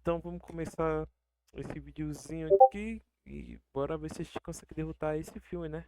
Então vamos começar esse videozinho aqui e bora ver se a gente consegue derrotar esse filme, né?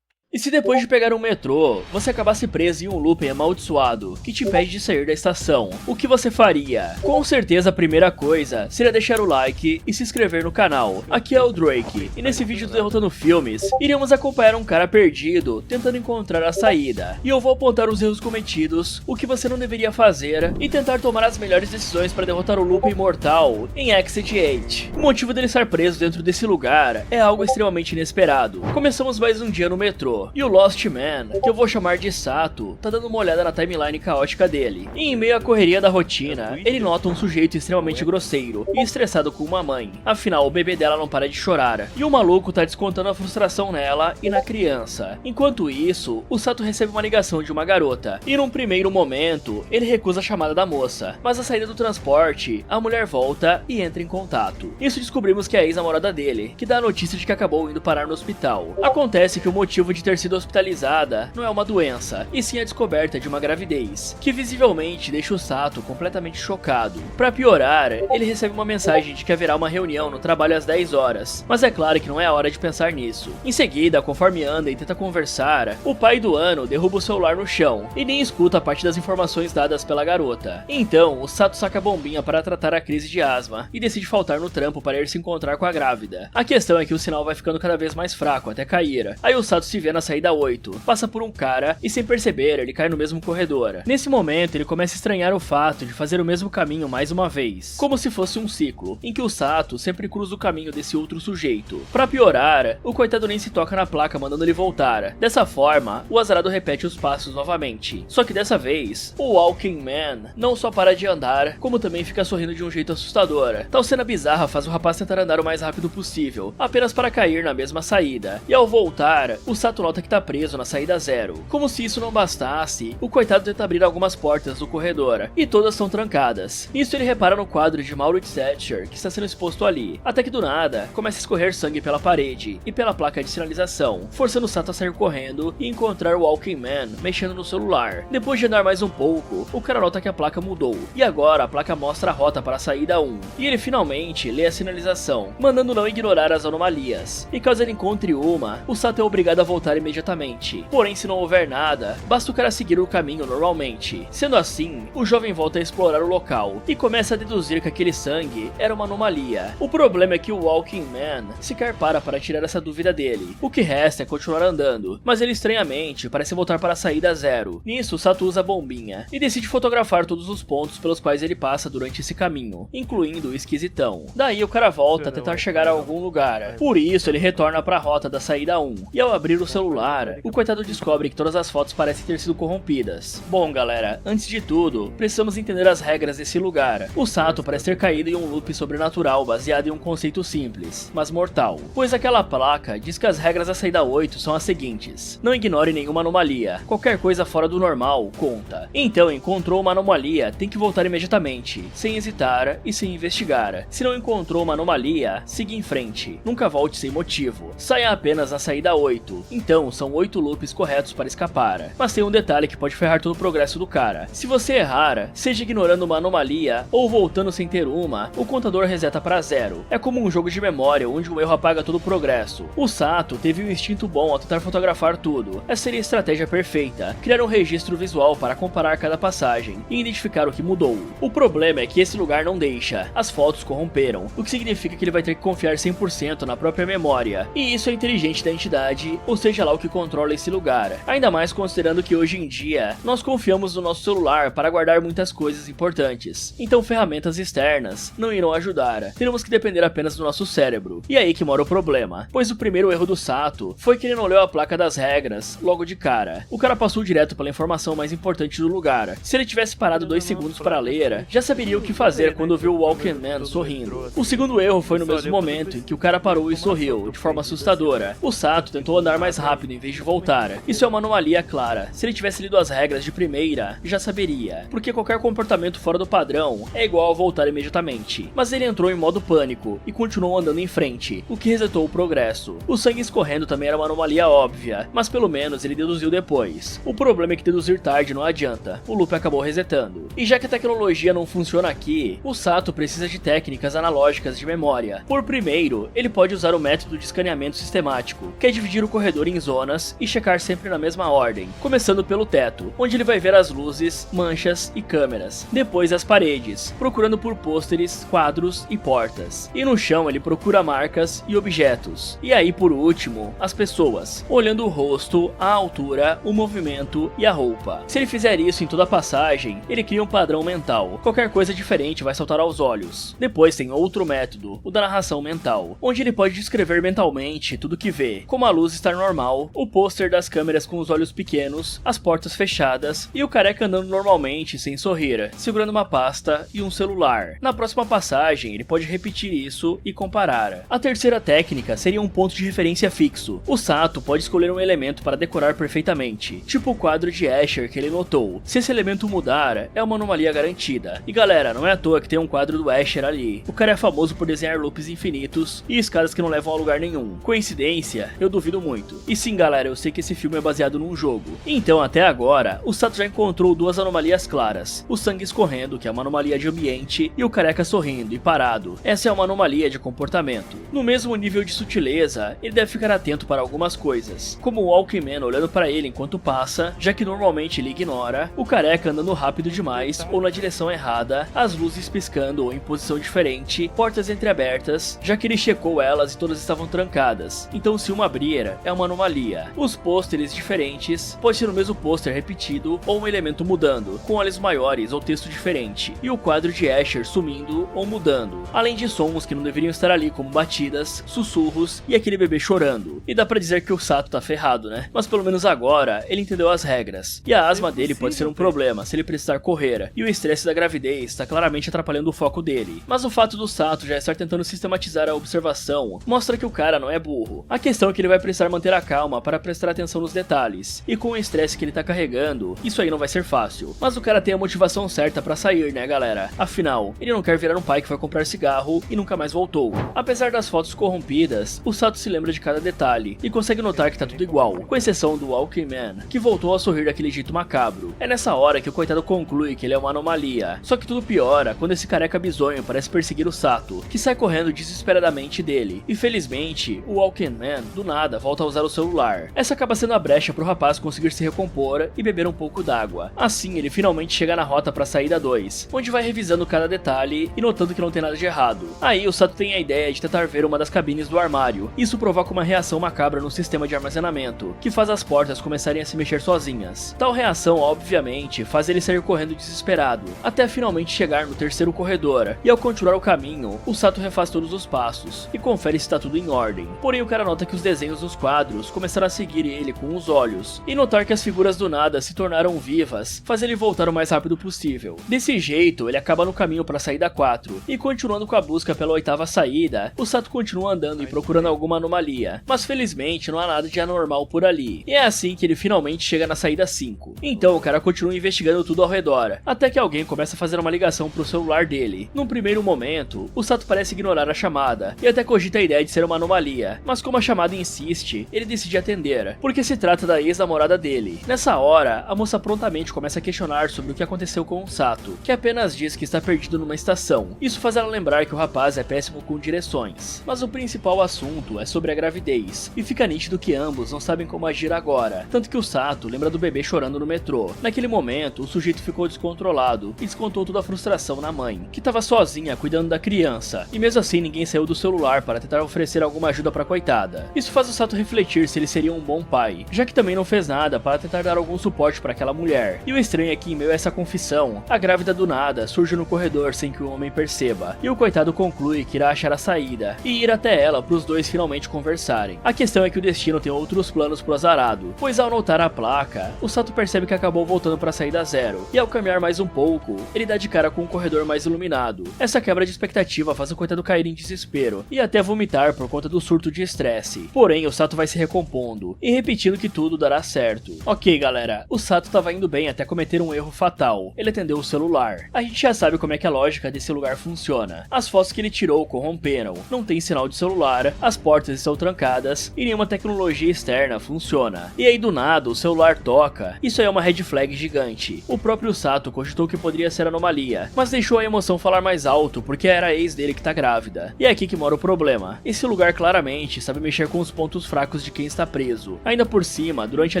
E se depois de pegar um metrô, você acabasse preso em um looping amaldiçoado que te impede de sair da estação, o que você faria? Com certeza a primeira coisa seria deixar o like e se inscrever no canal. Aqui é o Drake, e nesse vídeo do Derrotando Filmes, iremos acompanhar um cara perdido tentando encontrar a saída. E eu vou apontar os erros cometidos, o que você não deveria fazer, e tentar tomar as melhores decisões para derrotar o looping mortal em Exit 8. O motivo dele estar preso dentro desse lugar é algo extremamente inesperado. Começamos mais um dia no metrô, e o Lost Man, que eu vou chamar de Sato, tá dando uma olhada na timeline caótica dele. E em meio à correria da rotina, ele nota um sujeito extremamente grosseiro e estressado com uma mãe. Afinal, o bebê dela não para de chorar, e o maluco tá descontando a frustração nela e na criança. Enquanto isso, o Sato recebe uma ligação de uma garota, e num primeiro momento, ele recusa a chamada da moça, mas à saída do transporte, a mulher volta e entra em contato. Isso descobrimos que é a ex-namorada dele, que dá a notícia de que acabou indo parar no hospital. Acontece que o motivo de ter sido hospitalizada não é uma doença, e sim a descoberta de uma gravidez, que visivelmente deixa o Sato completamente chocado. Pra piorar, ele recebe uma mensagem de que haverá uma reunião no trabalho às 10 horas, mas é claro que não é a hora de pensar nisso. Em seguida, conforme anda e tenta conversar, o pai do ano derruba o celular no chão, e nem escuta a parte das informações dadas pela garota. Então, o Sato saca a bombinha para tratar a crise de asma, e decide faltar no trampo para ir se encontrar com a grávida. A questão é que o sinal vai ficando cada vez mais fraco até cair. Aí o Sato se vê na saída 8, passa por um cara e sem perceber ele cai no mesmo corredor. Nesse momento ele começa a estranhar o fato de fazer o mesmo caminho mais uma vez, como se fosse um ciclo, em que o Sato sempre cruza o caminho desse outro sujeito. Pra piorar, o coitado nem se toca na placa mandando ele voltar. Dessa forma, o azarado repete os passos novamente, só que dessa vez, o Walking Man não só para de andar, como também fica sorrindo de um jeito assustador. Tal cena bizarra faz o rapaz tentar andar o mais rápido possível, apenas para cair na mesma saída, e ao voltar, o Sato nota que tá preso na saída 0. Como se isso não bastasse, o coitado tenta abrir algumas portas do corredor, e todas são trancadas. Nisso ele repara no quadro de Maurits Thatcher, que está sendo exposto ali, até que do nada, começa a escorrer sangue pela parede, e pela placa de sinalização, forçando o Sato a sair correndo e encontrar o Walking Man mexendo no celular. Depois de andar mais um pouco, o cara nota que a placa mudou, e agora a placa mostra a rota para a saída 1, e ele finalmente lê a sinalização, mandando não ignorar as anomalias, e caso ele encontre uma, o Sato é obrigado a voltar imediatamente. Porém, se não houver nada, basta o cara seguir o caminho normalmente. Sendo assim, o jovem volta a explorar o local e começa a deduzir que aquele sangue era uma anomalia. O problema é que o Walking Man sequer para tirar essa dúvida dele. O que resta é continuar andando, mas ele estranhamente parece voltar para a saída 0. Nisso, Sato usa a bombinha e decide fotografar todos os pontos pelos quais ele passa durante esse caminho, incluindo o esquisitão. Daí o cara volta a tentar chegar a algum lugar. Por isso, ele retorna para a rota da saída 1, e ao abrir o celular, o coitado descobre que todas as fotos parecem ter sido corrompidas. Bom galera, antes de tudo, precisamos entender as regras desse lugar. O Sato parece ter caído em um loop sobrenatural baseado em um conceito simples, mas mortal, pois aquela placa diz que as regras da saída 8 são as seguintes: não ignore nenhuma anomalia, qualquer coisa fora do normal conta. Então encontrou uma anomalia, tem que voltar imediatamente, sem hesitar e sem investigar. Se não encontrou uma anomalia, siga em frente, nunca volte sem motivo, saia apenas na saída 8, então são 8 loops corretos para escapar. Mas tem um detalhe que pode ferrar todo o progresso do cara: se você errar, seja ignorando uma anomalia ou voltando sem ter uma, o contador reseta para 0. É como um jogo de memória onde um erro apaga todo o progresso. O Sato teve um instinto bom ao tentar fotografar tudo. Essa seria a estratégia perfeita: criar um registro visual para comparar cada passagem e identificar o que mudou. O problema é que esse lugar não deixa, as fotos corromperam, o que significa que ele vai ter que confiar 100% na própria memória, e isso é inteligente da entidade, ou seja lá o que controla esse lugar. Ainda mais considerando que hoje em dia, nós confiamos no nosso celular para guardar muitas coisas importantes, então ferramentas externas não irão ajudar, teremos que depender apenas do nosso cérebro. E é aí que mora o problema, pois o primeiro erro do Sato foi que ele não leu a placa das regras logo de cara. O cara passou direto pela informação mais importante do lugar. Se ele tivesse parado 2 segundos para ler, já saberia o que fazer quando viu o Walking Man sorrindo. O segundo erro foi no mesmo momento em que o cara parou e sorriu, de forma assustadora. O Sato tentou andar mais rápido rápido em vez de voltar. Isso é uma anomalia clara. Se ele tivesse lido as regras de primeira, já saberia, porque qualquer comportamento fora do padrão é igual a voltar imediatamente. Mas ele entrou em modo pânico e continuou andando em frente, o que resetou o progresso. O sangue escorrendo também era uma anomalia óbvia, mas pelo menos ele deduziu depois. O problema é que deduzir tarde não adianta, o loop acabou resetando. E já que a tecnologia não funciona aqui, o Sato precisa de técnicas analógicas de memória. Por primeiro, ele pode usar o método de escaneamento sistemático, que é dividir o corredor em zonas e checar sempre na mesma ordem, começando pelo teto, onde ele vai ver as luzes, manchas e câmeras, depois as paredes, procurando por pôsteres, quadros e portas, e no chão ele procura marcas e objetos, e aí por último, as pessoas, olhando o rosto, a altura, o movimento e a roupa. Se ele fizer isso em toda a passagem, ele cria um padrão mental, qualquer coisa diferente vai saltar aos olhos. Depois tem outro método, o da narração mental, onde ele pode descrever mentalmente tudo que vê, como a luz estar normal, o pôster das câmeras com os olhos pequenos, as portas fechadas e o careca andando normalmente sem sorrir, segurando uma pasta e um celular. Na próxima passagem, ele pode repetir isso e comparar. A terceira técnica seria um ponto de referência fixo. O Sato pode escolher um elemento para decorar perfeitamente, tipo o quadro de Escher que ele notou. Se esse elemento mudar, é uma anomalia garantida. E galera, não é à toa que tem um quadro do Escher ali. O cara é famoso por desenhar loops infinitos e escadas que não levam a lugar nenhum. Coincidência? Eu duvido muito. E sim galera, eu sei que esse filme é baseado num jogo. Então até agora, o Sato já encontrou duas anomalias claras. O sangue escorrendo, que é uma anomalia de ambiente, e o careca sorrindo e parado. Essa é uma anomalia de comportamento. No mesmo nível de sutileza, ele deve ficar atento para algumas coisas, como o Walkman olhando para ele enquanto passa, já que normalmente ele ignora, o careca andando rápido demais ou na direção errada, as luzes piscando ou em posição diferente, portas entreabertas, já que ele checou elas e todas estavam trancadas, então se uma abrir, é uma anomalia. Os pôsteres diferentes, pode ser o mesmo pôster repetido ou um elemento mudando, com olhos maiores ou texto diferente, e o quadro de Escher sumindo ou mudando, além de sons que não deveriam estar ali como batidas, sussurros e aquele bebê chorando. E dá pra dizer que o Sato tá ferrado, né? Mas pelo menos agora ele entendeu as regras. E a asma dele pode ser um problema se ele precisar correr, e o estresse da gravidez está claramente atrapalhando o foco dele. Mas o fato do Sato já estar tentando sistematizar a observação mostra que o cara não é burro. A questão é que ele vai precisar manter a calma para prestar atenção nos detalhes, e com o estresse que ele tá carregando, isso aí não vai ser fácil. Mas o cara tem a motivação certa pra sair, né galera? Afinal, ele não quer virar um pai que vai comprar cigarro e nunca mais voltou. Apesar das fotos corrompidas, o Sato se lembra de cada detalhe e consegue notar que tá tudo igual, com exceção do Walkman, que voltou a sorrir daquele jeito macabro. É nessa hora que o coitado conclui que ele é uma anomalia. Só que tudo piora quando esse careca bizonho parece perseguir o Sato, que sai correndo desesperadamente dele. E felizmente, o Walkman do nada volta a usar o celular. Essa acaba sendo a brecha pro rapaz conseguir se recompor e beber um pouco d'água. Assim, ele finalmente chega na rota pra saída 2, onde vai revisando cada detalhe e notando que não tem nada de errado. Aí o Sato tem a ideia de tentar ver uma das cabines do armário. Isso provoca uma reação macabra no sistema de armazenamento, que faz as portas começarem a se mexer sozinhas. Tal reação, obviamente, faz ele sair correndo desesperado, até finalmente chegar no terceiro corredor, e ao continuar o caminho, o Sato refaz todos os passos, e confere se está tudo em ordem. Porém o cara nota que os desenhos dos quadros começaram a seguir ele com os olhos, e notar que as figuras do nada se tornaram vivas, faz ele voltar o mais rápido possível. Desse jeito, ele acaba no caminho para a saída 4, e continuando com a busca pela oitava saída, o Sato continua andando e procurando alguma anomalia, mas felizmente não há nada de anormal por ali. E é assim que ele finalmente chega na saída 5. Então o cara continua investigando tudo ao redor, até que alguém começa a fazer uma ligação pro celular dele. Num primeiro momento, o Sato parece ignorar a chamada, e até cogita a ideia de ser uma anomalia, mas como a chamada insiste, ele decide atender, porque se trata da ex-namorada dele. Nessa hora, a moça prontamente começa a questionar sobre o que aconteceu com o Sato, que apenas diz que está perdido numa estação. Isso faz ela lembrar que o rapaz é péssimo com direções, mas o principal assunto é sobre a gravidez, e fica nítido que ambos não sabem como agir agora, tanto que o Sato lembra do bebê chorando no metrô. Naquele momento, o sujeito ficou descontrolado e descontou toda a frustração na mãe, que estava sozinha cuidando da criança, e mesmo assim ninguém saiu do celular para tentar oferecer alguma ajuda pra coitada. Isso faz o Sato refletir se ele seria um bom pai, já que também não fez nada para tentar dar algum suporte para aquela mulher. E o estranho é que em meio a essa confissão, a grávida do nada surge no corredor sem que o homem perceba, e o coitado conclui que irá achar a saída e ir até ela para os dois finalmente conversarem. questão é que o destino tem outros planos pro azarado, pois ao notar a placa, o Sato percebe que acabou voltando para a saída zero, e ao caminhar mais um pouco, ele dá de cara com um corredor mais iluminado. Essa quebra de expectativa faz o coitado cair em desespero, e até vomitar por conta do surto de estresse. Porém, o Sato vai se recompondo, e repetindo que tudo dará certo. Ok galera, o Sato tava indo bem até cometer um erro fatal, ele atendeu o celular. A gente já sabe como é que a lógica desse lugar funciona. As fotos que ele tirou corromperam, não tem sinal de celular, as portas estão trancadas, e nenhuma tecnologia externa funciona. E aí do nada, o celular toca. Isso aí é uma red flag gigante. O próprio Sato cogitou que poderia ser anomalia, mas deixou a emoção falar mais alto porque era a ex dele que tá grávida. E é aqui que mora o problema. Esse lugar claramente sabe mexer com os pontos fracos de quem está preso. Ainda por cima, durante a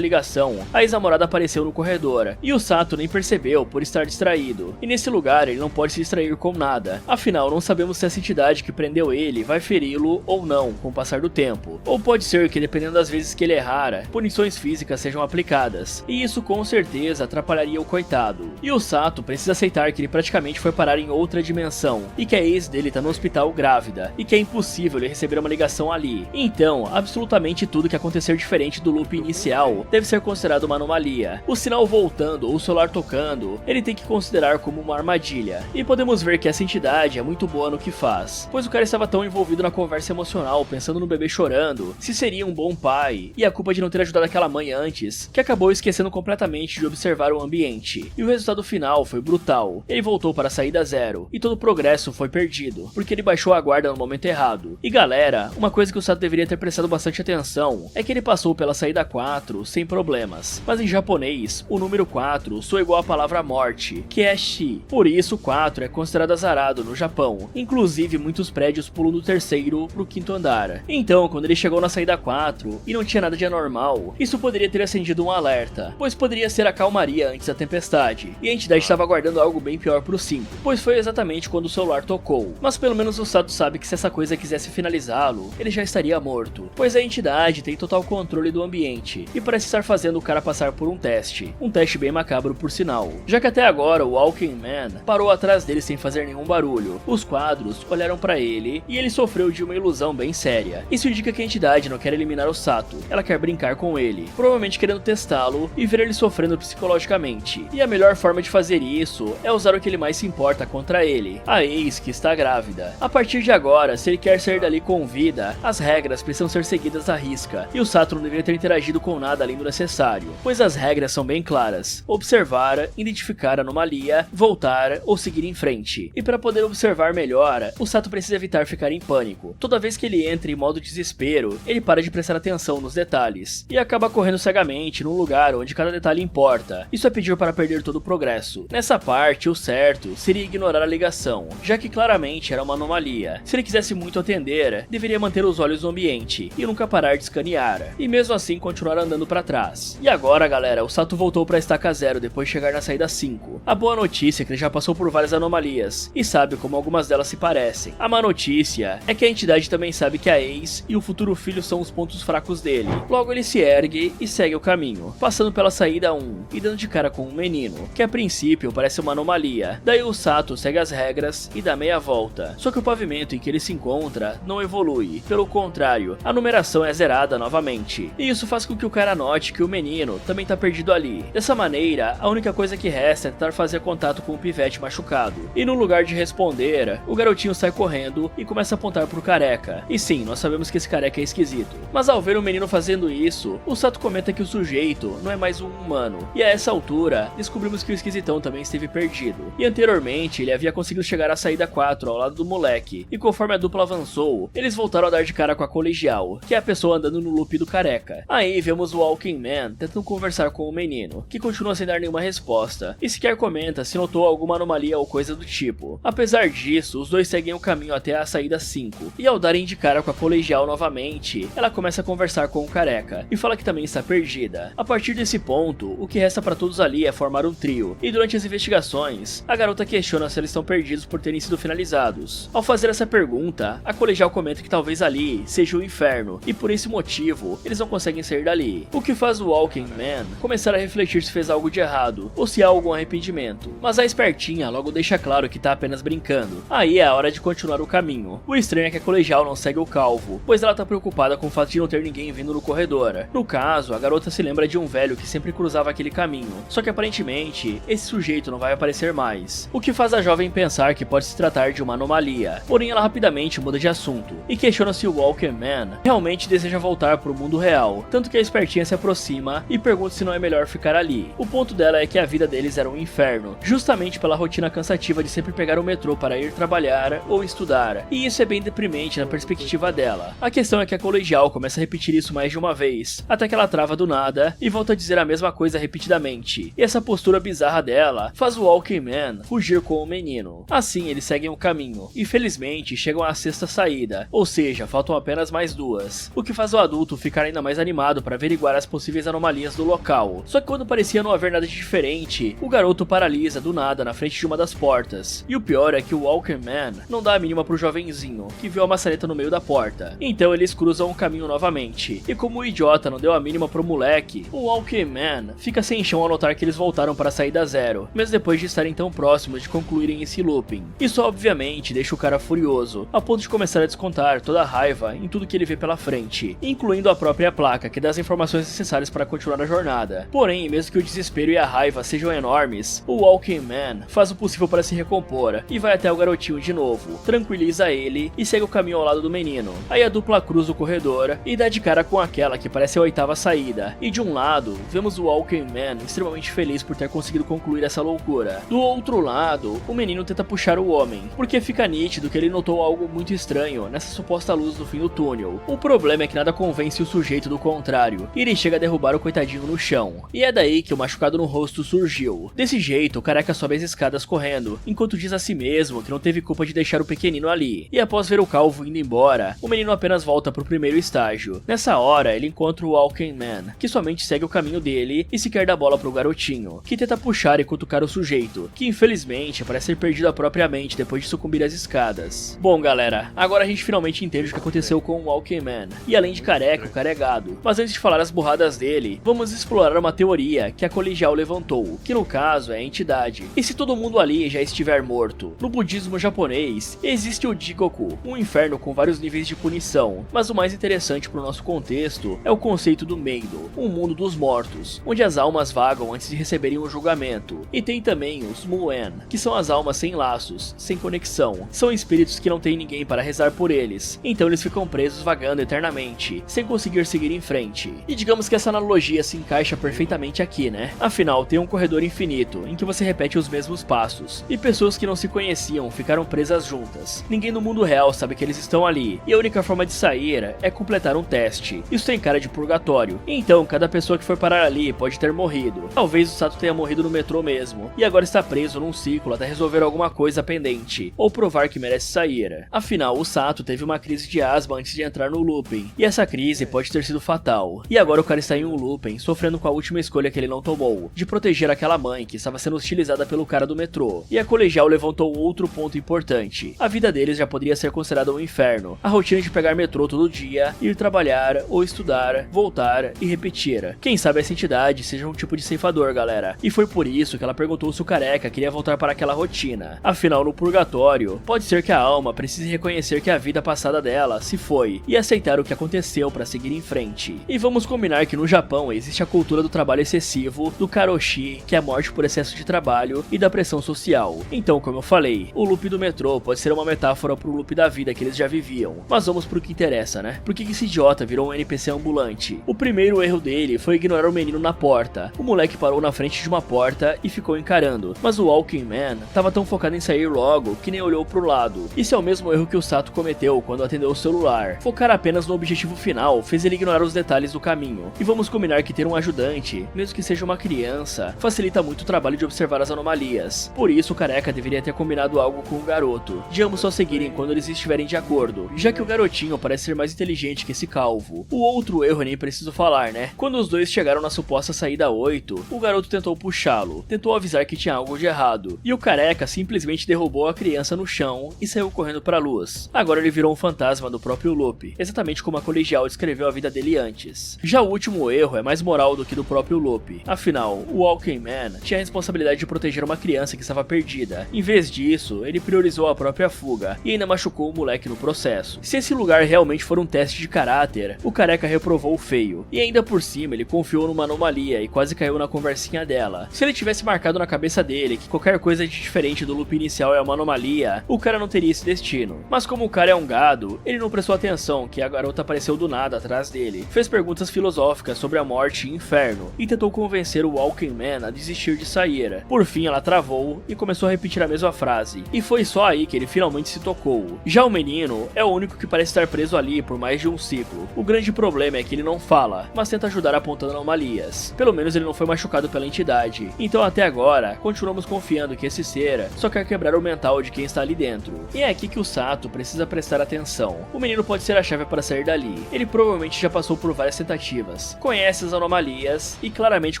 ligação, a ex-namorada apareceu no corredor, e o Sato nem percebeu por estar distraído. E nesse lugar ele não pode se distrair com nada. Afinal, não sabemos se essa entidade que prendeu ele vai feri-lo ou não com o passar do tempo. Ou pode ser que, dependendo das vezes que ele errara, punições físicas sejam aplicadas. E isso com certeza atrapalharia o coitado. E o Sato precisa aceitar que ele praticamente foi parar em outra dimensão, e que a ex dele tá no hospital grávida, e que é impossível ele receber uma ligação ali. Então, absolutamente tudo que acontecer diferente do loop inicial deve ser considerado uma anomalia. O sinal voltando ou o celular tocando, ele tem que considerar como uma armadilha. E podemos ver que essa entidade é muito boa no que faz, pois o cara estava tão envolvido na conversa emocional, pensando no bebê chorando, se seria um bom pai, e a culpa de não ter ajudado aquela mãe antes, que acabou esquecendo completamente de observar o ambiente. E o resultado final foi brutal. Ele voltou para a saída zero, e todo o progresso foi perdido, porque ele baixou a guarda no momento errado. E galera, uma coisa que o Sato deveria ter prestado bastante atenção, é que ele passou pela saída 4 sem problemas. Mas em japonês, o número 4 soa igual a palavra morte, que é Shi. Por isso, 4 é considerado azarado no Japão. Inclusive, muitos prédios pulam do terceiro pro quinto andar. Então, quando ele chegou na saída 4 e não tinha nada de anormal, isso poderia ter acendido um alerta, pois poderia ser a calmaria antes da tempestade. E a entidade estava aguardando algo bem pior pro 5, pois foi exatamente quando o celular tocou. Mas pelo menos o Sato sabe que se essa coisa quisesse finalizá-lo, ele já estaria morto, pois a entidade tem total controle do ambiente, e parece estar fazendo o cara passar por um teste bem macabro por sinal, já que até agora o Walking Man parou atrás dele sem fazer nenhum barulho. Os quadros olharam pra ele, e ele sofreu de uma ilusão bem séria. Isso indica que a entidade não quer eliminar o Sato, ela quer brincar com ele, provavelmente querendo testá-lo e ver ele sofrendo psicologicamente. E a melhor forma de fazer isso é usar o que ele mais se importa contra ele, a ex que está grávida. A partir de agora, se ele quer sair dali com vida, as regras precisam ser seguidas à risca, e o Sato não deveria ter interagido com nada além do necessário, pois as regras são bem claras: observar, identificar a anomalia, voltar ou seguir em frente. E para poder observar melhor, o Sato precisa evitar ficar em pânico. Toda vez que ele entra em modo desespero, ele para de prestar atenção nos detalhes, e acaba correndo cegamente num lugar onde cada detalhe importa. Isso é pedir para perder todo o progresso. Nessa parte, o certo seria ignorar a ligação, já que claramente era uma anomalia. Se ele quisesse muito atender, deveria manter os olhos no ambiente, e nunca parar de escanear, e mesmo assim continuar andando para trás. E agora galera, o Sato voltou para a estaca zero depois de chegar na saída 5. A boa notícia é que ele já passou por várias anomalias, e sabe como algumas delas se parecem. A má notícia é que a entidade também sabe que a ex e o futuro filho são os pontos fracos dele. Logo ele se ergue e segue o caminho, passando pela saída 1 e dando de cara com um menino, que a princípio parece uma anomalia. Daí o Sato segue as regras e dá meia volta, só que o pavimento em que ele se encontra não evolui, pelo contrário, a numeração é zerada novamente, e isso faz com que o cara note que o menino também tá perdido ali. Dessa maneira, a única coisa que resta é tentar fazer contato com o pivete machucado, e no lugar de responder, o garotinho sai correndo e começa a apontar pro careca. E sim, nós sabemos que esse careca é esquisito, mas ao ver o menino fazendo isso, o Sato comenta que o sujeito não é mais um humano, e a essa altura, descobrimos que o esquisitão também esteve perdido, e anteriormente ele havia conseguido chegar à saída 4 ao lado do moleque, e conforme a dupla avançou, eles voltaram a dar de cara com a colegial, que é a pessoa andando no loop do careca. Aí vemos o Walking Man tentando conversar com o menino, que continua sem dar nenhuma resposta, e sequer comenta se notou alguma anomalia ou coisa do tipo. Apesar disso, os dois seguem o caminho até a saída 5, e ao darem de cara com a colegial novamente, ela começa a conversar com o careca, e fala que também está perdida. A partir desse ponto, o que resta para todos ali é formar um trio, e durante as investigações, a garota questiona se eles estão perdidos por terem sido finalizados. Ao fazer essa pergunta, a colegial comenta que talvez ali seja o inferno, e por esse motivo, eles não conseguem sair dali. O que faz o Walking Man começar a refletir se fez algo de errado, ou se há algum arrependimento. Mas a espertinha logo deixa claro que tá apenas brincando. Aí é a hora de continuar o caminho. O estranho é que a colegial não segue o calvo, pois ela tá preocupada preocupada com o fato de não ter ninguém vindo no corredor. No caso, a garota se lembra de um velho que sempre cruzava aquele caminho, só que aparentemente esse sujeito não vai aparecer mais, o que faz a jovem pensar que pode se tratar de uma anomalia. Porém, ela rapidamente muda de assunto e questiona se o Walking Man realmente deseja voltar para o mundo real, tanto que a espertinha se aproxima e pergunta se não é melhor ficar ali. O ponto dela é que a vida deles era um inferno, justamente pela rotina cansativa de sempre pegar o metrô para ir trabalhar ou estudar, e isso é bem deprimente na perspectiva dela. A questão é que a colegial começa a repetir isso mais de uma vez, até que ela trava do nada e volta a dizer a mesma coisa repetidamente, e essa postura bizarra dela faz o Walking Man fugir com o menino. Assim, eles seguem o caminho, e felizmente chegam à sexta saída, ou seja, faltam apenas mais duas, o que faz o adulto ficar ainda mais animado para averiguar as possíveis anomalias do local. Só que quando parecia não haver nada de diferente, o garoto paralisa do nada na frente de uma das portas, e o pior é que o Walking Man não dá a mínima pro jovenzinho, que viu a maçaneta no meio da porta. Então eles cruzam o caminho novamente, e como o idiota não deu a mínima pro moleque, o Walking Man fica sem chão ao notar que eles voltaram para a saída zero, mesmo depois de estarem tão próximos de concluírem esse looping. Isso obviamente deixa o cara furioso, a ponto de começar a descontar toda a raiva em tudo que ele vê pela frente, incluindo a própria placa que dá as informações necessárias para continuar a jornada. Porém, mesmo que o desespero e a raiva sejam enormes, o Walking Man faz o possível para se recompor e vai até o garotinho de novo, tranquiliza ele e segue o caminho ao lado do menino. Aí a dupla cruza o corredor e dá de cara com aquela que parece a oitava saída, e de um lado, vemos o Walking Man extremamente feliz por ter conseguido concluir essa loucura. Do outro lado, o menino tenta puxar o homem, porque fica nítido que ele notou algo muito estranho nessa suposta luz no fim do túnel. O problema é que nada convence o sujeito do contrário, e ele chega a derrubar o coitadinho no chão. E é daí que o machucado no rosto surgiu. Desse jeito, o careca sobe as escadas correndo, enquanto diz a si mesmo que não teve culpa de deixar o pequenino ali. E após ver o calvo indo embora, o menino apenas volta pro primeiro estágio. Nessa hora, ele encontra o Walking Man, que somente segue o caminho dele e sequer dá bola pro garotinho, que tenta puxar e cutucar o sujeito, que infelizmente parece ser perdido propriamente depois de sucumbir às escadas. Bom galera, agora a gente finalmente entende o que aconteceu com o Walking Man, e além de careca, o cara é gado. Mas antes de falar as burradas dele, vamos explorar uma teoria que a colegial levantou, que no caso é a entidade. E se todo mundo ali já estiver morto? No budismo japonês, existe o Jigoku, um inferno com vários níveis de punição, mas o mais interessante para o nosso contexto é o conceito do Meido, um mundo dos mortos, onde as almas vagam antes de receberem um julgamento. E tem também os Muen, que são as almas sem laços, sem conexão. São espíritos que não tem ninguém para rezar por eles, então eles ficam presos vagando eternamente, sem conseguir seguir em frente. E digamos que essa analogia se encaixa perfeitamente aqui, né? Afinal, tem um corredor infinito, em que você repete os mesmos passos, e pessoas que não se conheciam ficaram presas juntas. Ninguém no mundo real sabe que eles estão ali, e a única forma de sair é completar um teste. Isso tem cara de purgatório, então cada pessoa que for parar ali pode ter morrido. Talvez o Sato tenha morrido no metrô mesmo, e agora está preso num ciclo até resolver alguma coisa pendente, ou provar que merece sair. Afinal, o Sato teve uma crise de asma antes de entrar no looping, e essa crise pode ter sido fatal. E agora o cara está em um looping, sofrendo com a última escolha que ele não tomou, de proteger aquela mãe que estava sendo hostilizada pelo cara do metrô. E a colegial levantou outro ponto importante. A vida deles já poderia ser considerada um inferno. A rotina de pegar metrô todo dia, ir trabalhar, ou estudar, voltar e repetir. Quem sabe essa entidade seja um tipo de ceifador, galera. E foi por isso que ela perguntou se o careca queria voltar para aquela rotina. Afinal, no purgatório, pode ser que a alma precise reconhecer que a vida passada dela se foi e aceitar o que aconteceu para seguir em frente. E vamos combinar que no Japão existe a cultura do trabalho excessivo, do karoshi, que é a morte por excesso de trabalho, e da pressão social. Então, como eu falei, o loop do metrô pode ser uma metáfora pro loop da vida que eles já viviam. Mas vamos pro que interessa, né? Por que esse idiota virou um NPC ambulante? O primeiro erro dele foi ignorar o menino na porta. O moleque parou na frente de uma porta e ficou encarando, mas o Walking Man tava tão focado em sair logo que nem olhou pro lado. Isso é o mesmo erro que o Sato cometeu quando atendeu o celular. Focar apenas no objetivo final fez ele ignorar os detalhes do caminho. E vamos combinar que ter um ajudante, mesmo que seja uma criança, facilita muito o trabalho de observar as anomalias. Por isso o careca deveria ter combinado algo com o garoto, de ambos só seguirem quando eles estiverem de acordo, já que o garotinho parece ser mais inteligente que esse calvo. O outro erro nem preciso falar, né? Quando os dois chegaram na suposta saída 8, o garoto tentou puxá-lo, tentou avisar que tinha algo de errado, e o careca simplesmente derrubou a criança no chão e saiu correndo pra luz. Agora ele virou um fantasma do próprio loop, exatamente como a colegial descreveu a vida dele antes. Já o último erro é mais moral do que do próprio loop. Afinal, o Walking Man tinha a responsabilidade de proteger uma criança que estava perdida. Em vez disso, ele priorizou a própria fuga e ainda machucou o moleque no processo. Se esse lugar realmente for um um teste de caráter, o careca reprovou feio. E ainda por cima ele confiou numa anomalia e quase caiu na conversinha dela. Se ele tivesse marcado na cabeça dele que qualquer coisa de diferente do loop inicial é uma anomalia, o cara não teria esse destino. Mas como o cara é um gado, ele não prestou atenção que a garota apareceu do nada atrás dele, fez perguntas filosóficas sobre a morte e inferno e tentou convencer o Walking Man a desistir de Sayera. Por fim ela travou e começou a repetir a mesma frase, e foi só aí que ele finalmente se tocou. Já o menino é o único que parece estar preso ali por mais de um ciclo. O grande problema é que ele não fala, mas tenta ajudar apontando anomalias. Pelo menos ele não foi machucado pela entidade. Então até agora, continuamos confiando que esse ser só quer quebrar o mental de quem está ali dentro. E é aqui que o Sato precisa prestar atenção. O menino pode ser a chave para sair dali. Ele provavelmente já passou por várias tentativas, conhece as anomalias e claramente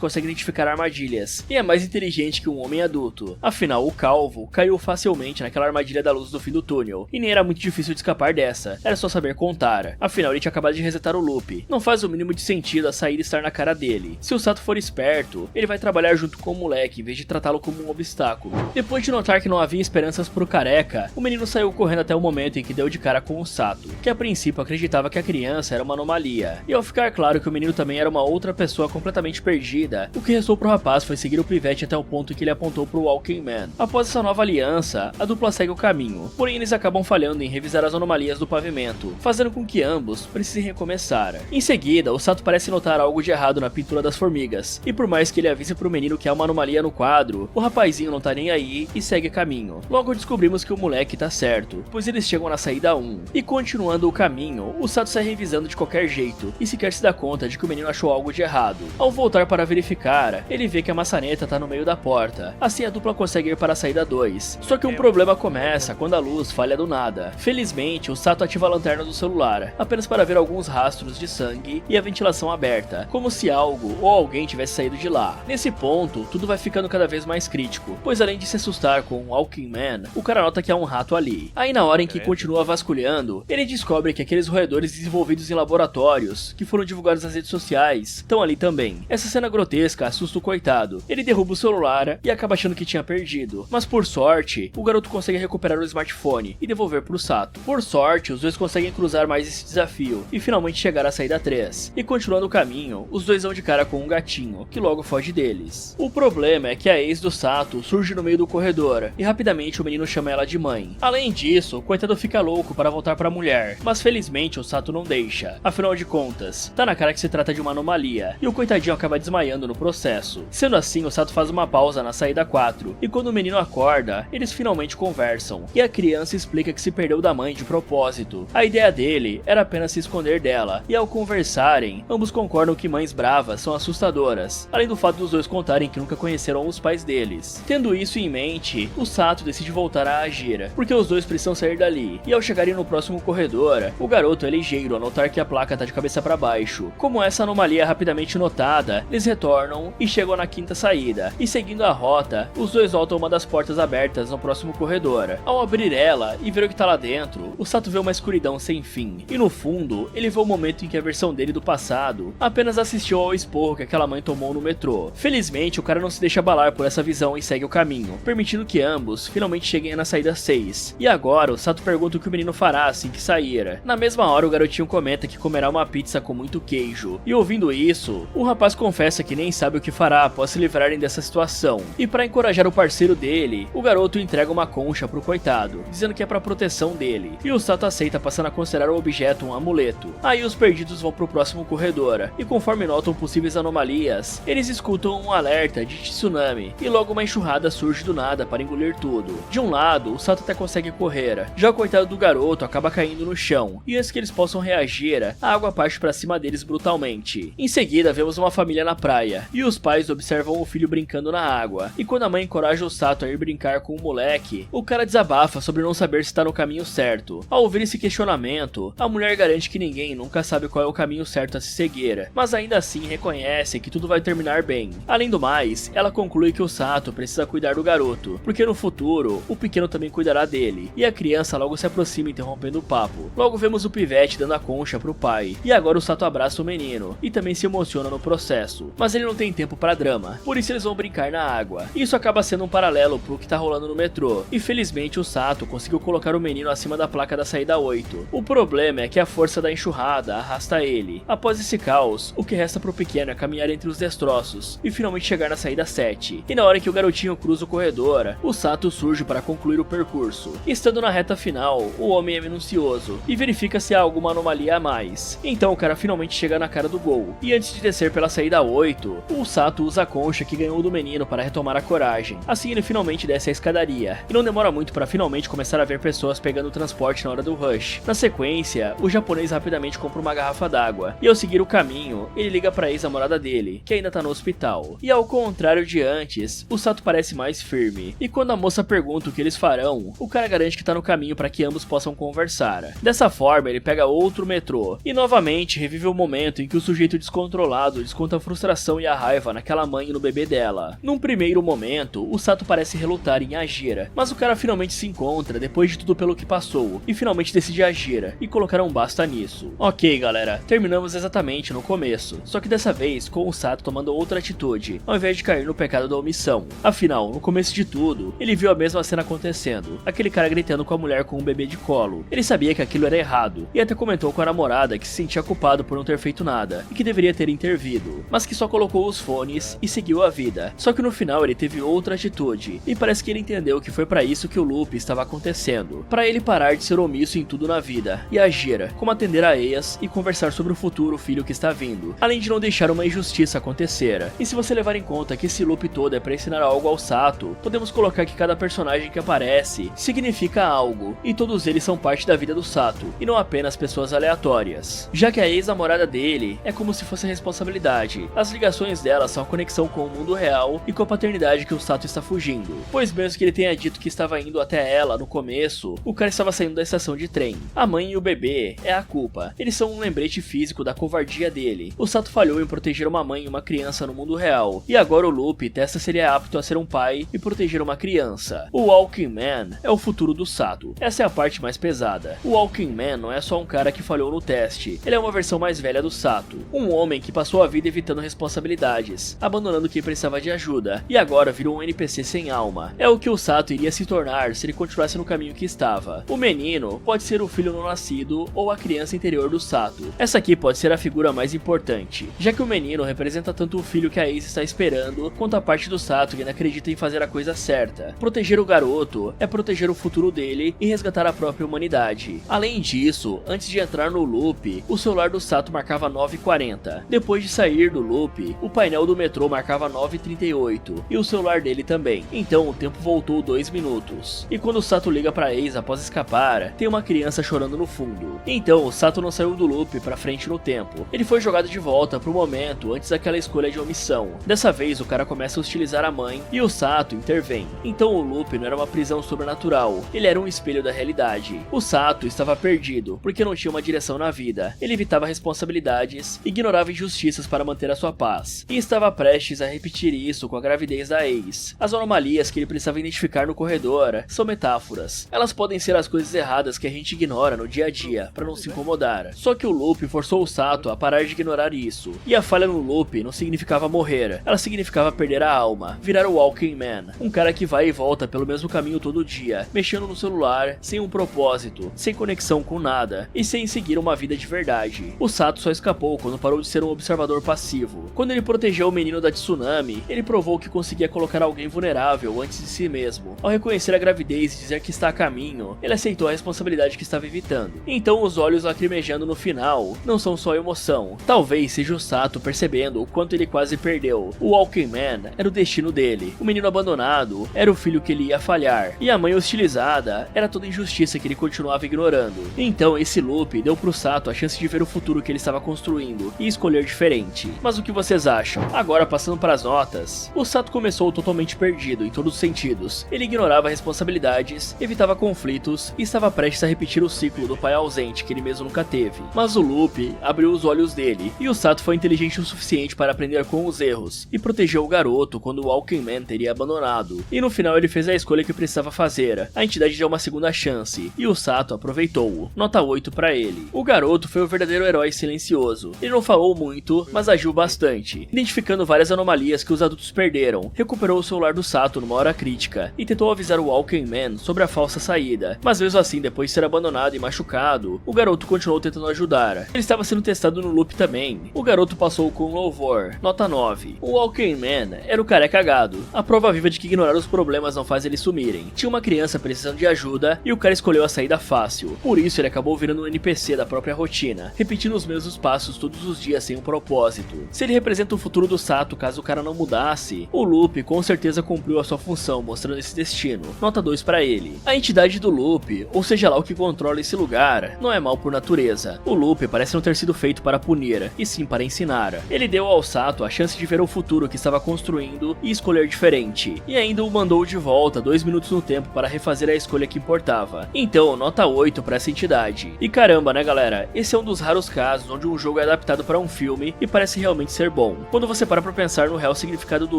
consegue identificar armadilhas. E é mais inteligente que um homem adulto. Afinal, o calvo caiu facilmente naquela armadilha da luz do fim do túnel. E nem era muito difícil de escapar dessa. Era só saber contar. Afinal, ele tinha acabado de resetar o loop. Não faz o mínimo de sentido a saída estar na cara dele. Se o Sato for esperto, ele vai trabalhar junto com o moleque em vez de tratá-lo como um obstáculo. Depois de notar que não havia esperanças pro careca, o menino saiu correndo até o momento em que deu de cara com o Sato, que a princípio acreditava que a criança era uma anomalia. E ao ficar claro que o menino também era uma outra pessoa completamente perdida, o que restou pro rapaz foi seguir o pivete até o ponto em que ele apontou pro Walking Man. Após essa nova aliança, a dupla segue o caminho, porém eles acabam falhando em revisar as anomalias do pavimento, fazendo com que ambos precisem recomeçar. Em seguida, o Sato parece notar algo de errado na pintura das formigas, e por mais que ele avise pro menino que há uma anomalia no quadro, o rapazinho não tá nem aí e segue caminho. Logo descobrimos que o moleque tá certo, pois eles chegam na saída 1, e continuando o caminho, o Sato sai revisando de qualquer jeito, e sequer se dá conta de que o menino achou algo de errado. Ao voltar para verificar, ele vê que a maçaneta tá no meio da porta, assim a dupla consegue ir para a saída 2, só que um problema começa quando a luz falha do nada. Felizmente, o Sato ativa a lanterna do celular, apenas para ver alguns rastros de sangue e a ventilação aberta, como se algo ou alguém tivesse saído de lá. Nesse ponto, tudo vai ficando cada vez mais crítico, pois além de se assustar com o Walking Man, o cara nota que há um rato ali. Aí na hora em que continua vasculhando, ele descobre que aqueles roedores desenvolvidos em laboratórios, que foram divulgados nas redes sociais, estão ali também. Essa cena grotesca assusta o coitado. Ele derruba o celular e acaba achando que tinha perdido, mas por sorte, o garoto consegue recuperar o smartphone e devolver pro Sato. Por sorte, os dois conseguem cruzar mais esse desafio e finalmente chegar à saída 3. E continuando o caminho, os dois vão de cara com um gatinho, que logo foge deles. O problema é que a ex do Sato surge no meio do corredor, e rapidamente o menino chama ela de mãe. Além disso, o coitado fica louco para voltar pra mulher, mas felizmente o Sato não deixa. Afinal de contas, tá na cara que se trata de uma anomalia, e o coitadinho acaba desmaiando no processo. Sendo assim, o Sato faz uma pausa na saída 4, e quando o menino acorda, eles finalmente conversam, e a criança explica que se perdeu da mãe de propósito. A ideia dele era apenas se esconder dela, e ao conversarem, ambos concordam que mães bravas são assustadoras, além do fato dos dois contarem que nunca conheceram os pais deles. Tendo isso em mente, o Sato decide voltar a agir, porque os dois precisam sair dali, e ao chegarem no próximo corredor, o garoto é ligeiro ao notar que a placa tá de cabeça para baixo. Como essa anomalia é rapidamente notada, eles retornam e chegam na quinta saída, e seguindo a rota, os dois voltam uma das portas abertas no próximo corredor. Ao abrir ela e ver o que tá lá dentro, o Sato vê uma escuridão sem fim, e no fundo, ele vê o momento em que a versão dele do passado apenas assistiu ao esporro que aquela mãe tomou no metrô. Felizmente, o cara não se deixa abalar por essa visão e segue o caminho, permitindo que ambos finalmente cheguem na saída 6. E agora, o Sato pergunta o que o menino fará assim que sair. Na mesma hora, o garotinho comenta que comerá uma pizza com muito queijo, e ouvindo isso, o rapaz confessa que nem sabe o que fará após se livrarem dessa situação. E para encorajar o parceiro dele, o garoto entrega uma concha pro coitado, dizendo que é pra proteção dele, e o Sato aceita, passando a considerar o objeto um amuleto. Aí os perdidos vão pro próximo corredor, e conforme notam possíveis anomalias, eles escutam um alerta de tsunami, e logo uma enxurrada surge do nada para engolir tudo. De um lado, o Sato até consegue correr, já o coitado do garoto acaba caindo no chão, e antes que eles possam reagir, a água parte para cima deles brutalmente. Em seguida, vemos uma família na praia, e os pais observam o filho brincando na água, e quando a mãe encoraja o Sato a ir brincar com o moleque, o cara desabafa sobre não saber se está no caminho certo. Ao ouvir esse questionamento, a mulher garante que ninguém nunca sabe qual é o caminho certo a se seguir, mas ainda assim reconhece que tudo vai terminar bem. Além do mais, ela conclui que o Sato precisa cuidar do garoto, porque no futuro, o pequeno também cuidará dele, e a criança logo se aproxima interrompendo o papo. Logo vemos o pivete dando a concha pro pai, e agora o Sato abraça o menino, e também se emociona no processo, mas ele não tem tempo para drama, por isso eles vão brincar na água. Isso acaba sendo um paralelo pro que tá rolando no metrô, e felizmente o Sato conseguiu colocar o menino acima da placa da saída 8. O problema problema é que a força da enxurrada arrasta ele. Após esse caos, o que resta pro pequeno é caminhar entre os destroços e finalmente chegar na saída 7. E na hora que o garotinho cruza o corredor, o Sato surge para concluir o percurso. Estando na reta final, o homem é minucioso e verifica se há alguma anomalia a mais. Então o cara finalmente chega na cara do gol. E antes de descer pela saída 8, o Sato usa a concha que ganhou do menino para retomar a coragem. Assim ele finalmente desce a escadaria. E não demora muito para finalmente começar a ver pessoas pegando o transporte na hora do rush. Na sequência, o japonês rapidamente compra uma garrafa d'água. E ao seguir o caminho, ele liga para a ex-namorada dele, que ainda tá no hospital. E ao contrário de antes, o Sato parece mais firme. E quando a moça pergunta o que eles farão, o cara garante que tá no caminho para que ambos possam conversar. Dessa forma, ele pega outro metrô. E novamente revive o momento em que o sujeito descontrolado desconta a frustração e a raiva naquela mãe e no bebê dela. Num primeiro momento, o Sato parece relutar em agir, mas o cara finalmente se encontra depois de tudo pelo que passou, e finalmente decide agir, e colocar um basta nisso. Ok galera, terminamos exatamente no começo, só que dessa vez com o Sato tomando outra atitude, ao invés de cair no pecado da omissão. Afinal, no começo de tudo, ele viu a mesma cena acontecendo, aquele cara gritando com a mulher com um bebê de colo. Ele sabia que aquilo era errado, e até comentou com a namorada que se sentia culpado por não ter feito nada, e que deveria ter intervido, mas que só colocou os fones e seguiu a vida. Só que no final ele teve outra atitude, e parece que ele entendeu que foi para isso que o loop estava acontecendo, para ele parar de ser omisso em tudo na vida, e agir, como atender a ex e conversar sobre o futuro filho que está vindo, além de não deixar uma injustiça acontecer. E se você levar em conta que esse loop todo é para ensinar algo ao Sato, podemos colocar que cada personagem que aparece significa algo, e todos eles são parte da vida do Sato, e não apenas pessoas aleatórias. Já que a ex-namorada dele é como se fosse a responsabilidade, as ligações dela são a conexão com o mundo real e com a paternidade que o Sato está fugindo, pois mesmo que ele tenha dito que estava indo até ela no começo, o cara estava saindo da estação de trem. A mãe e o bebê é a culpa, eles são um lembrete físico da covardia dele. O Sato falhou em proteger uma mãe e uma criança no mundo real, e agora o loop testa se ele é apto a ser um pai e proteger uma criança. O Walking Man é o futuro do Sato, essa é a parte mais pesada. O Walking Man não é só um cara que falhou no teste, ele é uma versão mais velha do Sato, um homem que passou a vida evitando responsabilidades, abandonando quem precisava de ajuda, e agora virou um NPC sem alma. É o que o Sato iria se tornar se ele continuasse no caminho que estava. O menino pode ser o filho não nascido ou a criança interior do Sato. Essa aqui pode ser a figura mais importante, já que o menino representa tanto o filho que a ex está esperando, quanto a parte do Sato que ainda acredita em fazer a coisa certa. Proteger o garoto é proteger o futuro dele e resgatar a própria humanidade. Além disso, antes de entrar no loop, o celular do Sato marcava 9h40. Depois de sair do loop, o painel do metrô marcava 9h38 e o celular dele também. Então o tempo voltou 2 minutos. E quando o Sato liga pra ex após escapar, tem uma criança chorando no fundo. Então o Sato não saiu do loop pra frente no tempo. Ele foi jogado de volta pro momento antes daquela escolha de omissão. Dessa vez o cara começa a hostilizar a mãe e o Sato intervém. Então o loop não era uma prisão sobrenatural, ele era um espelho da realidade. O Sato estava perdido porque não tinha uma direção na vida. Ele evitava responsabilidades, ignorava injustiças para manter a sua paz, e estava prestes a repetir isso com a gravidez da ex. As anomalias que ele precisava identificar no corredor são metáforas. Elas podem ser as coisas erradas que a gente ignora no dia a dia para não se incomodar. Só que o loop forçou o Sato a parar de ignorar isso. E a falha no loop não significava morrer, ela significava perder a alma, virar o Walking Man, um cara que vai e volta pelo mesmo caminho todo dia, mexendo no celular, sem um propósito, sem conexão com nada e sem seguir uma vida de verdade. O Sato só escapou quando parou de ser um observador passivo. Quando ele protegeu o menino da tsunami, ele provou que conseguia colocar alguém vulnerável antes de si mesmo. Ao reconhecer a gravidez e dizer que está a caminho, ele aceitou a responsabilidade que estava evitando. Então os olhos lacrimejando no final não são só emoção, talvez seja o Sato percebendo o quanto ele quase perdeu. O Walking Man era o destino dele, o menino abandonado era o filho que ele ia falhar, e a mãe hostilizada era toda a injustiça que ele continuava ignorando. Então esse loop deu pro Sato a chance de ver o futuro que ele estava construindo e escolher diferente. Mas o que vocês acham? Agora passando para as notas, o Sato começou totalmente perdido em todos os sentidos. Ele ignorava responsabilidades, evitava conflitos e estava prestes a repetir o ciclo do pai ausente que ele mesmo nunca teve. Mas o loop abriu os olhos dele, e o Sato foi inteligente o suficiente para aprender com os erros e protegeu o garoto quando o Walking Man teria abandonado. E no final ele fez a escolha que precisava fazer. A entidade deu uma segunda chance e o Sato aproveitou. Nota 8 para ele. O garoto foi o verdadeiro herói silencioso. Ele não falou muito, mas agiu bastante, identificando várias anomalias que os adultos perderam. Recuperou o celular do Sato numa hora crítica e tentou avisar o Walking Man sobre a falsa saída, mas mesmo assim, depois de ser abandonado e machucado, testado, o garoto continuou tentando ajudar. Ele estava sendo testado no loop também. O garoto passou com louvor, nota 9. O Walking Man era o careca gado, a prova viva de que ignorar os problemas não faz eles sumirem. Tinha uma criança precisando de ajuda e o cara escolheu a saída fácil. Por isso ele acabou virando um NPC da própria rotina, repetindo os mesmos passos todos os dias sem um propósito. Se ele representa o futuro do Sato caso o cara não mudasse, o loop com certeza cumpriu a sua função, mostrando esse destino. Nota 2 para ele. A entidade do loop, ou seja lá o que controla esse lugar, não é mal por natureza. O loop parece não ter sido feito para punir, e sim para ensinar. Ele deu ao Sato a chance de ver o futuro que estava construindo e escolher diferente, e ainda o mandou de volta 2 minutos no tempo para refazer a escolha que importava. Então, nota 8 para essa entidade. E caramba, né galera, esse é um dos raros casos onde um jogo é adaptado para um filme e parece realmente ser bom. Quando você para pra pensar no real significado do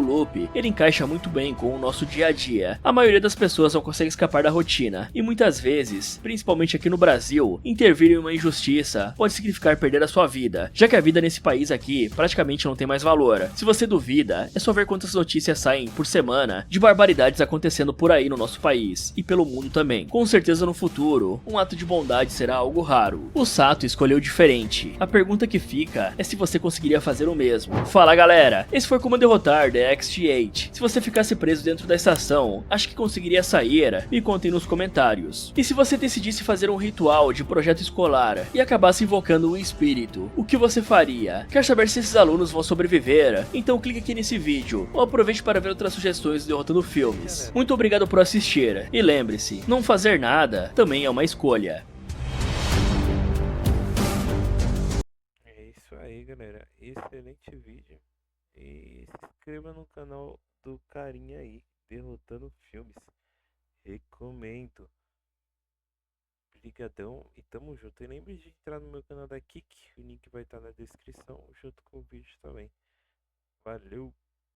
loop, ele encaixa muito bem com o nosso dia a dia. A maioria das pessoas não consegue escapar da rotina, e muitas vezes, principalmente aqui no Brasil, intervir em uma injustiça pode significar perder a sua vida, já que a vida nesse país aqui praticamente não tem mais valor. Se você duvida, é só ver quantas notícias saem por semana de barbaridades acontecendo por aí no nosso país, e pelo mundo também. Com certeza no futuro, um ato de bondade será algo raro. O Sato escolheu diferente. A pergunta que fica é se você conseguiria fazer o mesmo. Fala galera, esse foi como derrotar The XT8. Se você ficasse preso dentro da estação, acho que conseguiria sair? Me contem nos comentários. E se você decidisse fazer um ritual de projeto escolar e acabasse invocando um espírito, o que você faria? Quer saber se esses alunos vão sobreviver? Então clique aqui nesse vídeo, ou aproveite para ver outras sugestões do Derrotando Filmes. Muito obrigado por assistir, e lembre-se, não fazer nada também é uma escolha. É isso aí, galera. Excelente vídeo. E se inscreva no canal do carinha aí, Derrotando Filmes. Recomendo. Brigadão e tamo junto. E lembre de entrar no meu canal da Kik. O link vai estar na descrição junto com o vídeo também. Valeu!